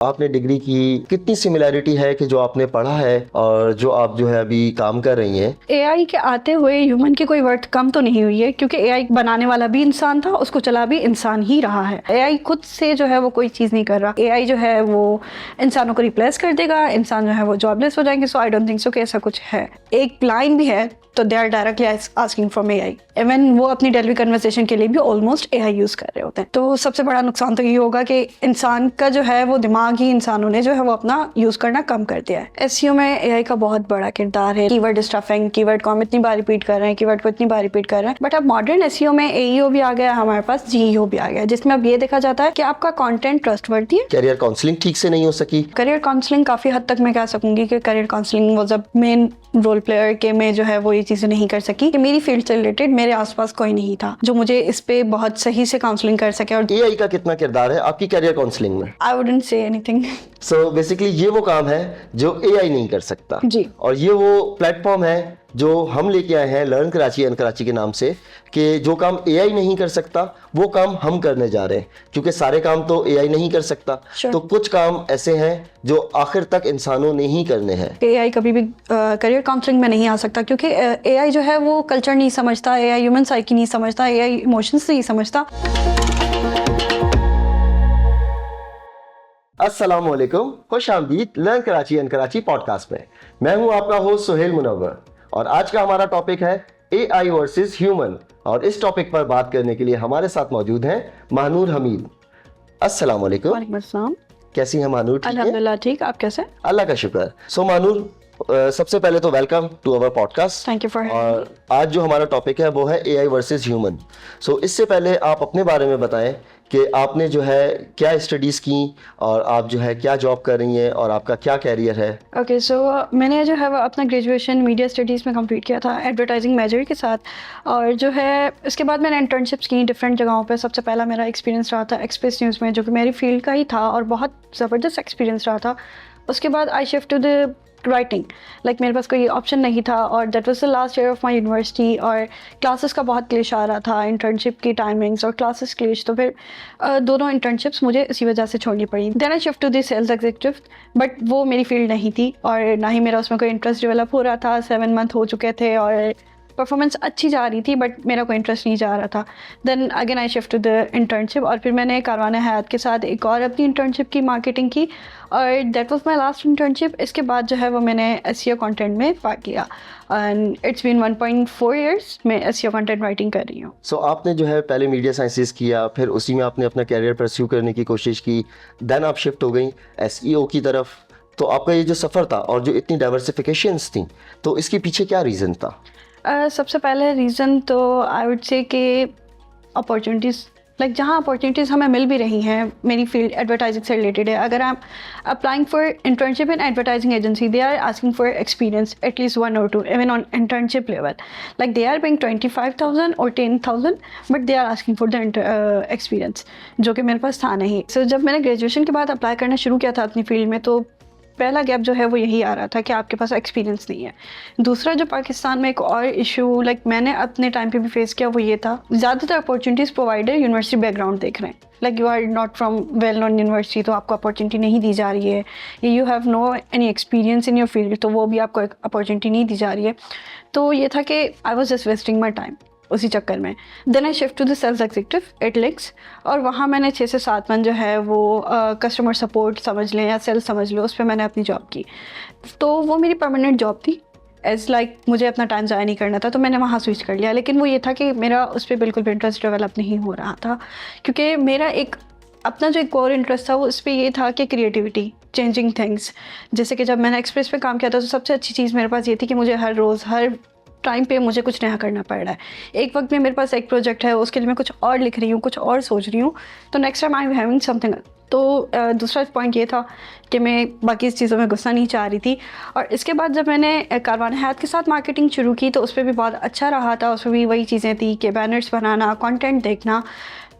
आपने डिग्री की, कितनी सिमिलैरिटी है कि जो आपने पढ़ा है और जो आप जो है अभी काम कर रही हैं? एआई के आते हुए ह्यूमन की कोई वर्थ कम तो नहीं हुई है, क्योंकि एआई बनाने वाला भी इंसान था, उसको चला भी इंसान ही रहा है। एआई खुद से जो है वो कोई चीज़ नहीं कर रहा। एआई जो है वो इंसानों को रिप्लेस कर देगा, इंसान जो है वो जॉबलेस हो जाएंगे। सो आई डोंट थिंक सो कि ऐसा कुछ है। एक लाइन भी है तो they are directly asking from AI. Even वो अपनी डेली कन्वर्सेशन के लिए भी ऑलमोस्ट एआई यूज़ कर रहे होते हैं। तो सबसे बड़ा नुकसान तो ये होगा कि इंसान का जो है वो दिमाग ही इंसानों ने जो है वो अपना यूज़ करना कम कर दिया है। एसईओ में एआई का बहुत बड़ा किरदार है। कीवर्ड स्टफिंग, कीवर्ड को हम इतनी बार रिपीट कर रहे हैं, कीवर्ड को इतनी बार रिपीट कर रहे हैं। बट अब मॉडर्न एसईओ में एईओ भी आ गया, हमारे पास जीईओ भी आ गया, जिसमें अब ये देखा जाता है कि आपका कंटेंट ट्रस्टवर्दी है। करियर काउंसलिंग ठीक से नहीं हो सकी? करियर काउंसलिंग काफ़ी हद तक मैं कह सकूंगी कि career counselling was a main role player के मैं जो है वो ये चीज़ें नहीं कर सकी कि मेरी फील्ड से रिलेटेड मेरे आसपास कोई नहीं था जो मुझे इस पे बहुत सही से काउंसलिंग कर सके। और एआई का कितना किरदार है आपकी करियर काउंसलिंग में? I wouldn't say anything. So basically ये वो काम है जो एआई नहीं कर सकता जी। और ये वो प्लेटफॉर्म है जो हम लेके आए हैं लर्न कराची एंड कराची के नाम से, कि जो काम एआई नहीं कर सकता वो काम हम करने जा रहे हैं, क्योंकि सारे काम तो एआई नहीं कर सकता। Sure. तो कुछ काम ऐसे हैं जो आखिर तक इंसानों ने ही करने हैं। एआई कभी भी करियर काउंसलिंग में नहीं आ सकता, क्योंकि एआई जो है वो कल्चर नहीं समझता, एआई ह्यूमन साइकी नहीं समझता, एआई इमोशंस नहीं समझता। अस्सलाम वालेकुम, खुश आमदीद learn Karachi and Karachi podcast में। मैं हूं आपका होस्ट सुहेल मुनव्वर और आज का हमारा टॉपिक है एआई वर्सेस ह्यूमन। और इस टॉपिक पर बात करने के लिए हमारे साथ मौजूद हैं महानूर हमीद। अस्सलाम वालेकुम। वालेकुम अस्सलाम। कैसी हैं महानूर? ठीक है, अल्हम्दुलिल्लाह ठीक। आप कैसे? अल्लाह का शुक्र। सो महानूर, सबसे पहले तो welcome to our podcast. Thank you for. और आज जो हमारा टॉपिक है वो है एआई वर्सेस ह्यूमन। सो इससे पहले आप अपने बारे में बताएं कि आपने जो है क्या स्टडीज़ की और आप जो है क्या जॉब कर रही हैं और आपका क्या कैरियर है। ओके सो मैंने जो है वो अपना ग्रेजुएशन मीडिया स्टडीज़ में कंप्लीट किया था, एडवर्टाइजिंग मेजर के साथ। और जो है इसके बाद मैंने इंटर्नशिप्स की डिफरेंट जगहों पे। सबसे पहला मेरा एक्सपीरियंस रहा था एक्सप्रेस न्यूज़ में, जो कि मेरी फील्ड का ही था और बहुत ज़बरदस्त एक्सपीरियंस रहा था। उसके बाद I shift to the writing. Like मेरे पास कोई ऑप्शन नहीं था और that was the last year of my university. और क्लासेस का बहुत क्लेश आ रहा था, इंटर्नशिप की टाइमिंग्स और क्लासेस क्लेश। तो फिर दोनों इंटर्नशिप्स मुझे इसी वजह से छोड़नी पड़ी। Then I shift to the sales executive, but वो मेरी फील्ड नहीं थी और ना ही मेरा उसमें कोई इंटरेस्ट डेवलप हो रहा था। 7 मंथ हो चुके थे और परफॉर्मेंस अच्छी जा रही थी, बट मेरा कोई इंटरेस्ट नहीं जा रहा था। Then again I shift to the internship और फिर मैंने कारवान हयात के साथ एक और अपनी इंटर्नशिप की, मार्केटिंग की, और that was my last internship. इसके बाद जो है वो मैंने एसईओ कंटेंट में पार्ट लिया एंड इट्स बीन 1.4 इयर्स मैं एसईओ कंटेंट राइटिंग कर रही हूँ। सो आपने जो है पहले मीडिया साइंसेस किया, फिर उसी में आपने अपना कैरियर परस्यू करने की कोशिश की, देन आप शिफ्ट हो गई एसईओ की तरफ। तो आपका ये जो सफ़र था और जो इतनी डाइवर्सिफिकेशंस थी, तो इसके पीछे क्या रीज़न था? सबसे पहले रीज़न तो आई वुड से कि अपॉर्चुनिटीज़, लाइक जहाँ अपॉर्चुनिटीज़ हमें मिल भी रही हैं। मेरी फील्ड एडवर्टाइजिंग से रिलेटेड है। अगर आप applying for internship in advertising agency, they are asking for experience at least 1 or 2 even on internship level. Like they are paying 25,000 और 10,000, but they are asking for the experience, जो कि मेरे पास था नहीं। सो जब मैंने ग्रेजुएशन के बाद अप्लाई करना शुरू किया था अपनी फील्ड में, तो पहला गैप जो है वो यही आ रहा था कि आपके पास एक्सपीरियंस नहीं है। दूसरा जो पाकिस्तान में एक और इशू लाइक मैंने अपने टाइम पे भी फेस किया, वो ये था, ज़्यादातर अपॉर्चुनिटीज़ प्रोवाइडर यूनिवर्सिटी बैकग्राउंड देख रहे हैं। Like you are not from well known university, तो आपको अपॉर्चुनिटी नहीं दी जा रही है। You have no any experience in your field, तो वो भी आपको अपॉर्चुनिटी नहीं दी जा रही है। तो ये था कि I was just wasting my time उसी चक्कर में। Then I shift to the sales executive at Links और वहाँ मैंने 6 से 7 मंथ जो है वो कस्टमर सपोर्ट समझ लें या सेल्स समझ लो, उस पर मैंने अपनी जॉब की। तो वो मेरी परमानेंट जॉब थी। एज लाइक मुझे अपना टाइम ज़ाया नहीं करना था, तो मैंने वहाँ स्विच कर लिया। लेकिन वो ये था कि मेरा उस पर बिल्कुल भी इंटरेस्ट डेवलप नहीं हो रहा था, क्योंकि मेरा एक अपना जो एक कोर इंटरेस्ट था वो उस पर ये था कि क्रिएटिविटी, चेंजिंग थिंग्स। जैसे कि जब मैंने एक्सप्रेस पे काम किया था, तो सबसे अच्छी चीज़ मेरे पास ये थी कि मुझे हर रोज़ हर टाइम पे मुझे कुछ नया करना पड़ रहा है। एक वक्त में मेरे पास एक प्रोजेक्ट है, उसके लिए मैं कुछ और लिख रही हूँ, कुछ और सोच रही हूँ, तो next time I am having something. तो दूसरा पॉइंट ये था कि मैं बाकी इस चीज़ों में घुसना नहीं चाह रही थी। और इसके बाद जब मैंने कारवान हयात के साथ मार्केटिंग शुरू की, तो उस पर भी बहुत अच्छा रहा था। उसमें भी वही चीज़ें थी कि बैनर्स बनाना, कंटेंट देखना।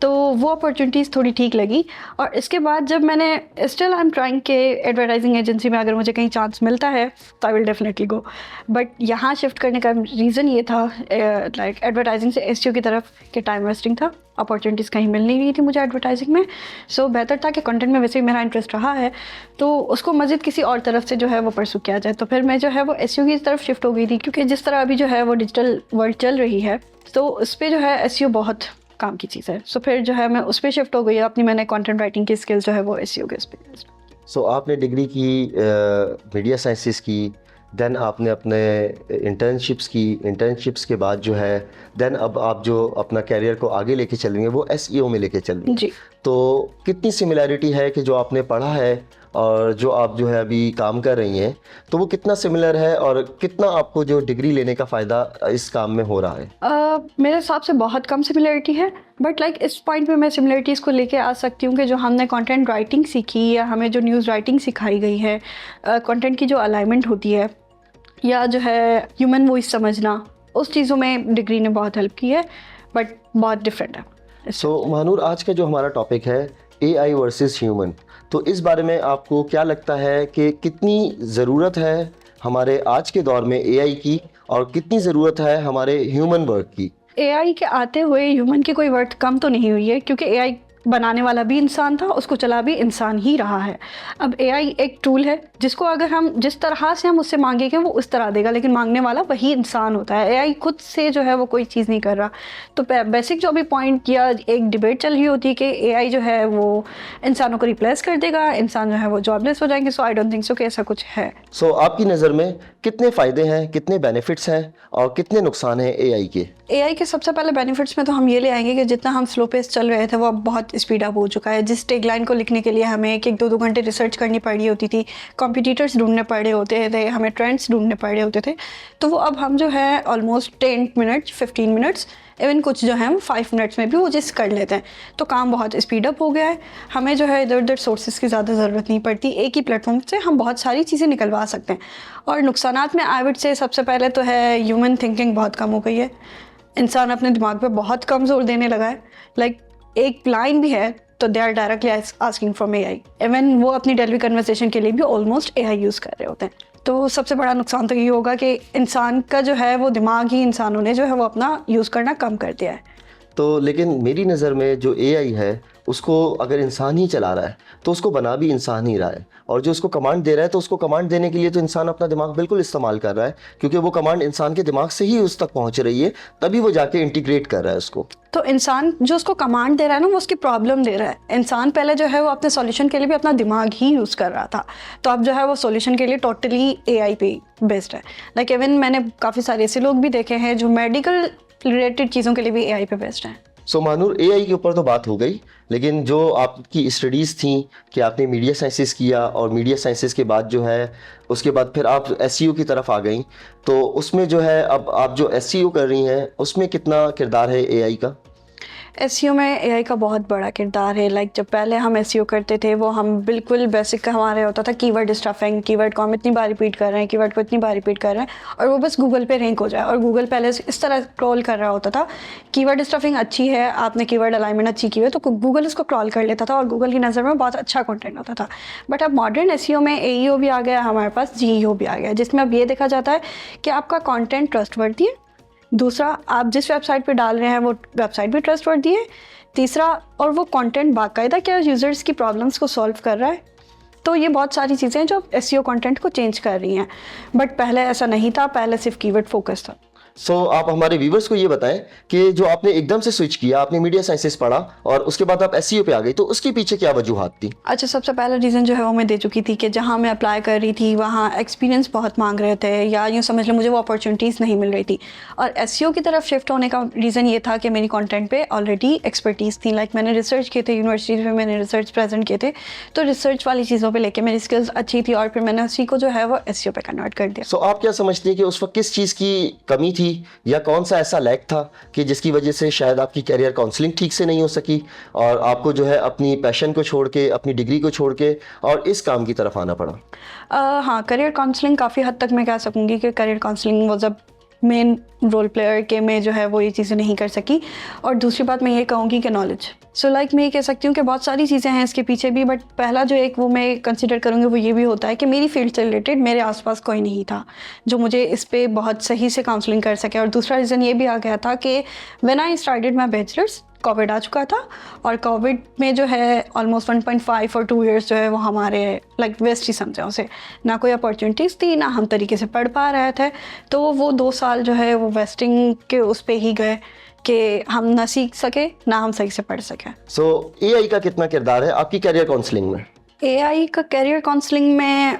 तो वो अपॉर्चुनिटीज़ थोड़ी ठीक लगी। और इसके बाद जब मैंने स्टिल आई एम ट्राइंग के एडवर्टाइजिंग एजेंसी में अगर मुझे कहीं चांस मिलता है तो I will definitely go. But यहाँ शिफ्ट करने का रीज़न ये था लाइक एडवर्टाइजिंग से एसईओ की तरफ के टाइम वेस्टिंग था, अपॉर्चुनिटीज़ कहीं मिल नहीं रही थी मुझे एडवर्टाइजिंग में। सो बेहतर था कि कंटेंट में वैसे ही मेरा इंटरेस्ट रहा है तो उसको मज़ीद किसी और तरफ से जो है वो परसू किया जाए। तो फिर मैं जो है वो एसईओ की तरफ शिफ्ट हो गई थी, क्योंकि जिस तरह अभी जो है वो डिजिटल वर्ल्ड चल रही है तो उस पर जो है एसईओ बहुत काम की चीज़ है। सो फिर जो है मैं उस पर शिफ्ट हो गई। अपनी मैंने कंटेंट राइटिंग की स्किल्स जो है वो एसईओ के उस पर। सो आपने डिग्री की मीडिया साइंसेस की, देन आपने अपने इंटर्नशिप्स के बाद जो है देन अब आप जो अपना कैरियर को आगे लेके चल रही हैं वो एसईओ में लेके चल रही हैं जी। तो कितनी सिमिलैरिटी है कि जो आपने पढ़ा है और जो आप जो है अभी काम कर रही हैं तो वो कितना सिमिलर है और कितना आपको जो डिग्री लेने का फ़ायदा इस काम में हो रहा है? मेरे हिसाब से बहुत कम सिमिलरिटी है, बट लाइक इस पॉइंट पे मैं सिमिलरिटीज़ को लेके आ सकती हूँ कि जो हमने कंटेंट राइटिंग सीखी या हमें जो न्यूज़ राइटिंग सिखाई गई है, कंटेंट की जो अलाइनमेंट होती है या जो है ह्यूमन वॉइस समझना, उस चीज़ों में डिग्री ने बहुत हेल्प की है, बट बहुत डिफरेंट है। सो महानूर, आज का जो हमारा टॉपिक है एआई वर्सेस ह्यूमन, तो इस बारे में आपको क्या लगता है कि कितनी ज़रूरत है हमारे आज के दौर में एआई की और कितनी ज़रूरत है हमारे ह्यूमन वर्क की? एआई के आते हुए ह्यूमन की कोई वर्थ कम तो नहीं हुई है, क्योंकि एआई बनाने वाला भी इंसान था, उसको चला भी इंसान ही रहा है। अब एआई एक टूल है जिसको अगर हम जिस तरह से हम उससे मांगेंगे वो उस तरह देगा, लेकिन मांगने वाला वही इंसान होता है। एआई खुद से जो है वो कोई चीज़ नहीं कर रहा। तो बेसिक जो अभी पॉइंट या एक डिबेट चल रही होती है कि एआई जो है वो इंसानों को रिप्लेस कर देगा, इंसान जो है वो जॉबलेस हो जाएंगे। सो आई डोंट थिंक सो कि ऐसा कुछ है। सो आपकी नज़र में कितने फ़ायदे हैं, कितने बेनिफिट्स हैं और कितने नुकसान हैं एआई के? एआई के सबसे पहले बेनिफिट्स में तो हम ये ले आएंगे कि जितना हम स्लो पेस चल रहे थे वो अब बहुत स्पीड अप हो चुका है। जिस टैगलाइन को लिखने के लिए हमें 1-2 घंटे रिसर्च करनी पड़ी होती थी, कॉम्पिटिटर्स ढूंढने पड़े होते थे, हमें ट्रेंड्स ढूंढने पड़े होते थे, तो वो अब हम जो है ऑलमोस्ट 10 मिनट्स 15 मिनट्स इवन कुछ जो है हम 5 मिनट्स में भी वो जिस कर लेते हैं। तो काम बहुत स्पीड अप हो गया है। हमें जो है इधर उधर सोर्सेज की ज़्यादा ज़रूरत नहीं पड़ती, एक ही प्लेटफॉर्म से हम बहुत सारी चीज़ें निकलवा सकते हैं। और नुकसानात में आई वुड से सबसे पहले तो है ह्यूमन थिंकिंग बहुत कम हो गई है। इंसान अपने दिमाग पे बहुत कम जोर देने लगा है। लाइक एक लाइन भी है तो they are directly asking from AI. Even वो अपनी डेली कन्वर्सेशन के लिए भी ऑलमोस्ट एआई यूज़ कर रहे होते हैं। तो सबसे बड़ा नुकसान तो ये होगा कि इंसान का जो है वो दिमाग ही इंसानों ने जो है वो अपना यूज़ करना कम कर दिया है। तो लेकिन मेरी नज़र में जो एआई है उसको अगर इंसान ही चला रहा है तो उसको बना भी इंसान ही रहा है, और जो उसको कमांड दे रहा है तो उसको कमांड देने के लिए तो इंसान अपना दिमाग बिल्कुल इस्तेमाल कर रहा है, क्योंकि वो कमांड इंसान के दिमाग से ही उस तक पहुंच रही है, तभी वो जाके इंटीग्रेट कर रहा है उसको। तो इंसान जो उसको कमांड दे रहा है ना वो उसकी प्रॉब्लम दे रहा है। इंसान पहले जो है वो अपने सॉल्यूशन के लिए भी अपना दिमाग ही यूज़ कर रहा था, तो अब जो है वो सॉल्यूशन के लिए टोटली एआई पे बेस्ड है। लाइक इवन मैंने काफ़ी सारे ऐसे लोग भी देखे हैं जो मेडिकल रिलेटेड चीज़ों के लिए भी एआई पे बेस्ड हैं। सो महानूर, एआई के ऊपर तो बात हो गई, लेकिन जो आपकी स्टडीज़ थी कि आपने मीडिया साइंसेस किया और मीडिया साइंसेस के बाद जो है उसके बाद फिर आप एसईओ की तरफ आ गई, तो उसमें जो है अब आप जो एसईओ कर रही हैं उसमें कितना किरदार है एआई का? एसईओ में एआई का बहुत बड़ा किरदार है। लाइक जब पहले हम एसईओ करते थे वो हम बिल्कुल बेसिक का हमारे होता था कीवर्ड स्टफिंग, कीवर्ड को हम इतनी बार रिपीट कर रहे हैं, कीवर्ड को इतनी बार रिपीट कर रहे हैं और वो बस गूगल पे रैंक हो जाए। और गूगल पहले इस तरह क्रॉल कर रहा होता था, कीवर्ड स्टफिंग अच्छी है, आपने कीवर्ड अलाइनमेंट अच्छी की है तो गूगल इसको क्रॉल कर लेता था और गूगल की नज़र में बहुत अच्छा कंटेंट होता था। बट अब मॉडर्न एसईओ में एईओ भी आ गया, हमारे पास जीईओ भी आ गया, जिसमें अब ये देखा जाता है कि आपका कंटेंट ट्रस्टवर्दी है, दूसरा आप जिस वेबसाइट पे डाल रहे हैं वो वेबसाइट भी ट्रस्टवर्दी है, तीसरा और वो कंटेंट बाकायदा क्या यूज़र्स की प्रॉब्लम्स को सॉल्व कर रहा है। तो ये बहुत सारी चीज़ें जो एसईओ कंटेंट को चेंज कर रही हैं, बट पहले ऐसा नहीं था, पहले सिर्फ कीवर्ड फोकस था। सो आप हमारे व्यूवर्स को ये बताएं कि जो आपने एकदम से स्विच किया, आपने मीडिया साइंसेस पढ़ा और उसके बाद आप एसईओ पे आ गई, तो उसके पीछे क्या वजूहात थी? अच्छा, सबसे पहला रीज़न जो है वो मैं दे चुकी थी कि जहाँ मैं अप्लाई कर रही थी वहाँ एक्सपीरियंस बहुत मांग रहे थे, या यूँ समझ लो मुझे वो अपॉर्चुनिटीज़ नहीं मिल रही थी। और एसईओ की तरफ शिफ्ट होने का रीज़न ये था कि मेरी कंटेंट पे ऑलरेडी एक्सपर्टीज़ थी। लाइक मैंने रिसर्च किए थे, यूनिवर्सिटीज़ में मैंने रिसर्च प्रेजेंट किए थे, तो रिसर्च वाली चीज़ों पर लेके मेरी स्किल्स अच्छी थी और फिर मैंने उसी को जो है वो एसईओ पे कन्वर्ट कर दिया। सो आप क्या समझती हैं कि उस वक्त किस चीज़ की कमी थी या कौन सा ऐसा लैक था कि जिसकी वजह से शायद आपकी कैरियर काउंसलिंग ठीक से नहीं हो सकी और आपको जो है अपनी पैशन को छोड़ के, अपनी डिग्री को छोड़ के और इस काम की तरफ आना पड़ा? हाँ, करियर काउंसलिंग काफ़ी हद तक मैं कह सकूँगी कि career counselling was a main role player के में जो है वो ये चीज़ें नहीं कर सकी। और दूसरी बात मैं ये कहूँगी कि नॉलेज। सो लाइक मैं ये कह सकती हूँ कि बहुत सारी चीज़ें हैं इसके पीछे भी, बट पहला जो एक वो मैं कंसिडर करूँगी वो ये भी होता है कि मेरी फील्ड से रिलेटेड मेरे आसपास कोई नहीं था जो मुझे इस पे बहुत सही से काउंसलिंग कर सके। और दूसरा रीज़न ये भी आ गया था कि when I started my bachelors Covid आ चुका था, और कोविड में जो है ऑलमोस्ट 1.5 और 2 इयर्स जो है वो हमारे लाइक वेस्ट ही समझे उसे, ना कोई अपॉर्चुनिटीज़ थी, ना हम तरीके से पढ़ पा रहे थे। तो वो 2 साल जो है वो वेस्टिंग के उस पे ही गए कि हम ना सीख सके ना हम सही से पढ़ सके। सो एआई का कितना किरदार है आपकी कैरियर काउंसलिंग में? एआई का कैरियर काउंसलिंग में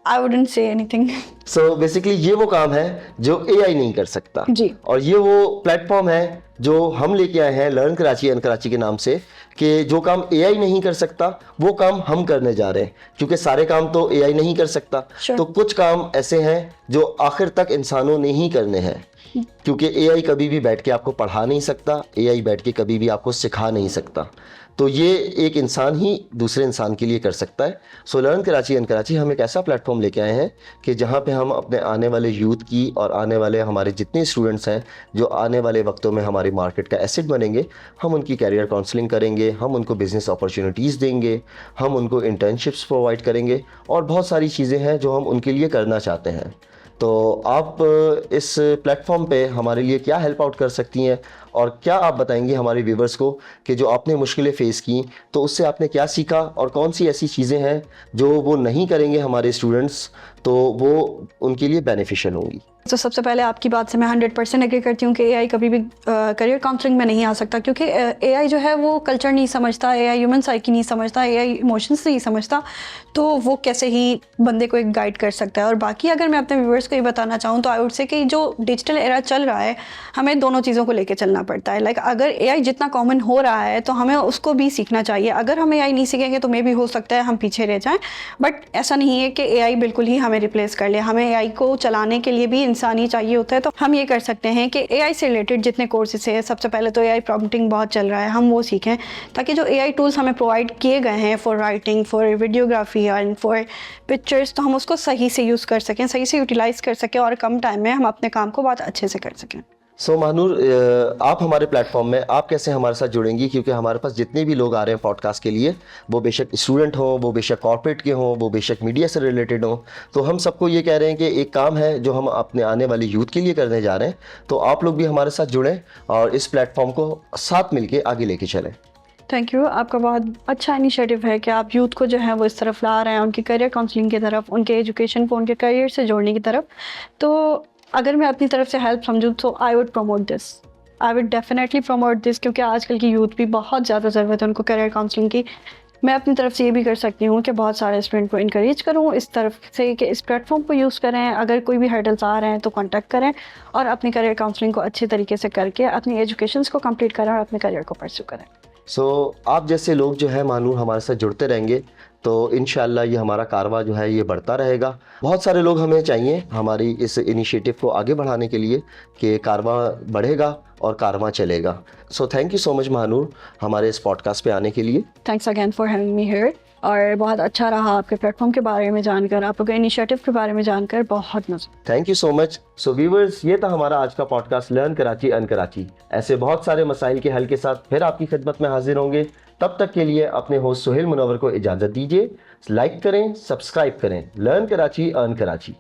I wouldn't say anything. So basically ये वो काम है जो एआई नहीं कर सकता जी। और ये वो प्लेटफॉर्म है जो हम लेके आए हैं लर्न कराची एंड कराची के नाम से, कि जो काम एआई नहीं कर सकता वो काम हम करने जा रहे हैं, क्योंकि सारे काम तो एआई नहीं कर सकता। Sure. तो कुछ काम ऐसे हैं जो आखिर तक इंसानों ने ही करने हैं, क्योंकि एआई कभी भी बैठ के आपको पढ़ा नहीं सकता, एआई बैठ के कभी भी आपको सिखा नहीं सकता। तो ये एक इंसान ही दूसरे इंसान के लिए कर सकता है। So learn Karachi and Karachi हम एक ऐसा प्लेटफॉर्म लेके आए हैं कि जहाँ पे हम अपने आने वाले यूथ की और आने वाले हमारे जितने स्टूडेंट्स हैं जो आने वाले वक्तों में हमारी मार्केट का एसेट बनेंगे, हम उनकी कैरियर काउंसलिंग करेंगे, हम उनको बिज़नेस अपॉर्चुनिटीज़ देंगे, हम उनको इंटर्नशिप्स प्रोवाइड करेंगे और बहुत सारी चीज़ें हैं जो हम उनके लिए करना चाहते हैं। तो आप इस प्लेटफॉर्म पे हमारे लिए क्या हेल्प आउट कर सकती हैं और क्या आप बताएंगी हमारे व्यूवर्स को कि जो आपने मुश्किलें फेस की तो उससे आपने क्या सीखा और कौन सी ऐसी चीज़ें हैं जो वो नहीं करेंगे हमारे स्टूडेंट्स तो वो उनके लिए बेनिफिशियल होंगी? तो सबसे पहले आपकी बात से मैं 100% एग्री करती हूँ कि एआई कभी भी करियर काउंसलिंग में नहीं आ सकता, क्योंकि एआई जो है वो कल्चर नहीं समझता, एआई ह्यूमन साइकी नहीं समझता, एआई इमोशंस नहीं समझता, तो वो कैसे ही बंदे को एक गाइड कर सकता है। और बाकी अगर मैं अपने व्यूअर्स को ये बताना चाहूँ तो आई वुड से कि जो डिजिटल एरा चल रहा है हमें दोनों चीज़ों को लेकर चलना पड़ता है। लाइक अगर एआई जितना कॉमन हो रहा है तो हमें उसको भी सीखना चाहिए। अगर हम एआई नहीं सीखेंगे तो मे भी हो सकता है हम पीछे रह जाएं, बट ऐसा नहीं है कि एआई बिल्कुल ही हमें रिप्लेस कर ले। हमें एआई को चलाने के लिए भी इंसान ही चाहिए होता है। तो हम ये कर सकते हैं कि एआई से रिलेटेड जितने कोर्सेज है, सबसे पहले तो एआई प्रॉम्प्टिंग बहुत चल रहा है, हम वो सीखें ताकि जो एआई टूल्स हमें प्रोवाइड किए गए हैं for writing, for videography and for pictures, तो हम उसको सही से यूज़ कर सकें, सही से यूटिलाइज़ कर सकें और कम टाइम में हम अपने काम को बहुत अच्छे से कर सकें। सो महानूर, आप हमारे प्लेटफॉर्म में आप कैसे हमारे साथ जुड़ेंगी? क्योंकि हमारे पास जितने भी लोग आ रहे हैं पॉडकास्ट के लिए, वो बेशक स्टूडेंट हों, वो बेशक कॉर्पोरेट के हों, वो बेशक मीडिया से रिलेटेड हों, तो हम सबको ये कह रहे हैं कि एक काम है जो हम अपने आने वाले यूथ के लिए करने जा रहे हैं। तो आप लोग भी हमारे साथ जुड़ें और इस प्लेटफॉर्म को साथ मिलके आगे लेके चलें। Thank you. आपका बहुत अच्छा इनिशिएटिव है कि आप यूथ को जो है वो इस तरफ ला रहे हैं, उनकी करियर काउंसलिंग की तरफ, उनके एजुकेशन को उनके करियर से जोड़ने की तरफ। तो अगर मैं अपनी तरफ से हेल्प समझूँ तो I would promote this, I would definitely promote this, क्योंकि आजकल की यूथ भी बहुत ज़्यादा ज़रूरत है उनको करियर काउंसलिंग की। मैं अपनी तरफ से ये भी कर सकती हूँ कि बहुत सारे स्टूडेंट को इनकरेज करूँ इस तरफ से कि इस प्लेटफॉर्म को यूज़ करें। अगर कोई भी हर्डल्स आ रहे हैं तो कांटेक्ट करें और अपनी करियर काउंसलिंग को अच्छे तरीके से करके अपनी एजुकेशन को कंप्लीट करें और अपने करियर को परस्यू करें। सो आप जैसे लोग जो है मानूर हमारे साथ जुड़ते रहेंगे तो इंशाल्लाह ये हमारा कारवां जो है ये बढ़ता रहेगा। बहुत सारे लोग हमें चाहिए हमारी इस इनिशिएटिव को आगे बढ़ाने के लिए कि कारवां बढ़ेगा और कारवां चलेगा। So thank you so much Mahnoor हमारे इस पॉडकास्ट पे आने के लिए। Thanks again for having me here. और बहुत अच्छा रहा आपके प्लेटफॉर्म के बारे में जानकर, आप लोगों के इनिशिएटिव के बारे में जानकर, बहुत मज़ा। Thank you so much. So viewers, ये था हमारा आज का पॉडकास्ट लर्न कराची अन कराची। ऐसे बहुत सारे मसाइल के हल के साथ फिर आपकी खिदमत में हाजिर होंगे। तब तक के लिए अपने होस्ट सुहेल मुनव्वर को इजाज़त दीजिए। लाइक करें, सब्सक्राइब करें। Learn Karachi earn Karachi.